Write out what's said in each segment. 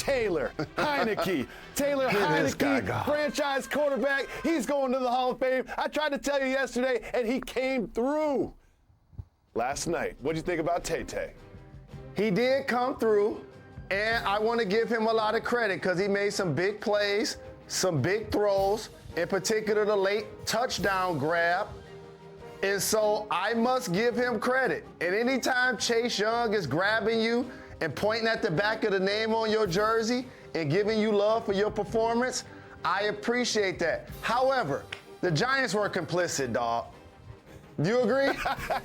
Taylor Heinicke. Taylor Heinicke, franchise quarterback. He's going to the Hall of Fame. I tried to tell you yesterday, and he came through last night. What'd you think about Tay-Tay? He did come through, and I want to give him a lot of credit because he made some big plays, some big throws, in particular the late touchdown grab. And so I must give him credit. And anytime Chase Young is grabbing you and pointing at the back of the name on your jersey and giving you love for your performance, I appreciate that. However, the Giants were complicit, dog. Do you agree?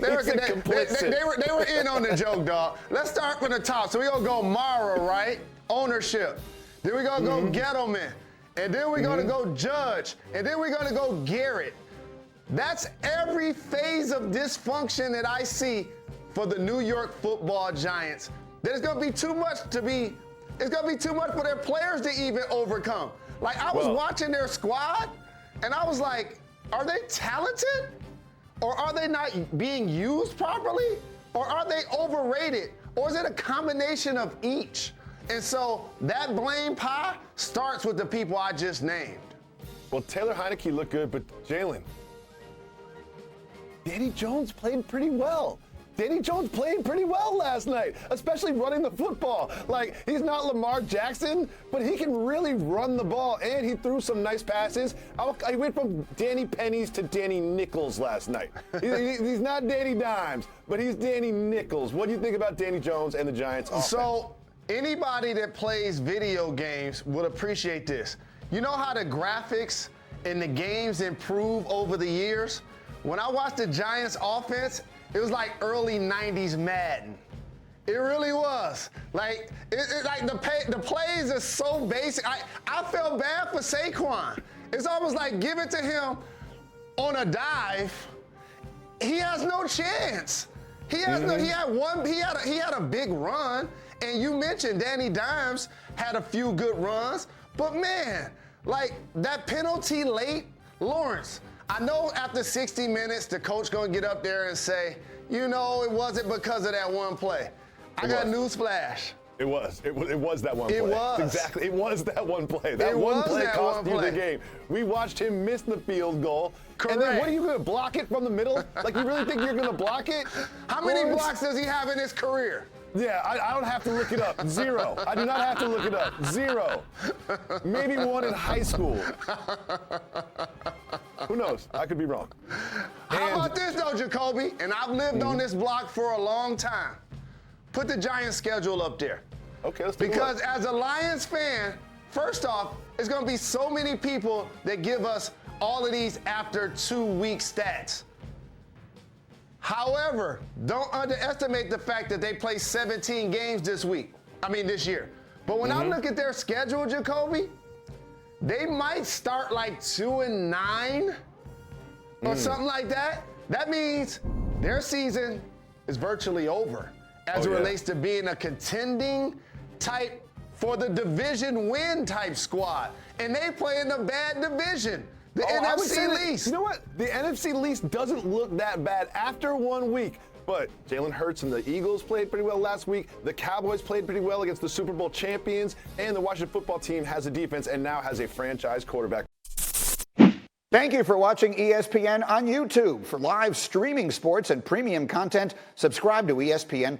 They were in on the joke, dog. Let's start from the top. So we're going to go Mara, right? Ownership. Then we're going to go Gettleman. And then we're going to go Judge. And then we're going to go Garrett. That's every phase of dysfunction that I see for the New York Football Giants. There's going to be too much it's going to be too much for their players to even overcome. Like, I was watching their squad, and I was like, are they talented? Or are they not being used properly? Or are they overrated? Or is it a combination of each? And so that blame pie starts with the people I just named. Well, Taylor Heinicke looked good, but Jalen, Danny Jones played pretty well. Danny Jones played pretty well last night, especially running the football. Like, he's not Lamar Jackson, but he can really run the ball, and he threw some nice passes. I went from Danny Pennies to Danny Nickels last night. He's not Danny Dimes, but he's Danny Nickels. What do you think about Danny Jones and the Giants offense? So anybody that plays video games would appreciate this. You know how the graphics and the games improve over the years? When I watched the Giants offense, it was like early 90s Madden. It really was. Like, the plays are so basic. I felt bad for Saquon. It's almost like give it to him on a dive. He has no chance. He had a big run, and you mentioned Danny Dimes had a few good runs, but man, like that penalty late, Lawrence, I know after 60 minutes, the coach going to get up there and say, you know, it wasn't because of that one play. I got news flash. It was that one play. It was. Exactly. It was that one play. That one play cost you the game. We watched him miss the field goal. Correct. And then what are you going to block it from the middle? Like, you really think you're going to block it? How many blocks does he have in his career? Yeah, I don't have to look it up. 0. I do not have to look it up. 0. Maybe 1 in high school. Who knows? I could be wrong. How about this, though, Jacoby? And I've lived on this block for a long time. Put the Giants schedule up there. Okay, let's take a look. Because as a Lions fan, first off, there's going to be so many people that give us all of these after 2-week stats. However, don't underestimate the fact that they play 17 games this year. But when I look at their schedule, Jacoby, they might start like 2-9 or something like that. That means their season is virtually over as it relates to being a contending type for the division win type squad. And they play in a bad division. The NFC least. You know what? The NFC least doesn't look that bad after 1 week. But Jalen Hurts and the Eagles played pretty well last week. The Cowboys played pretty well against the Super Bowl champions. And the Washington football team has a defense and now has a franchise quarterback. Thank you for watching ESPN on YouTube. For live streaming sports and premium content, subscribe to ESPN+.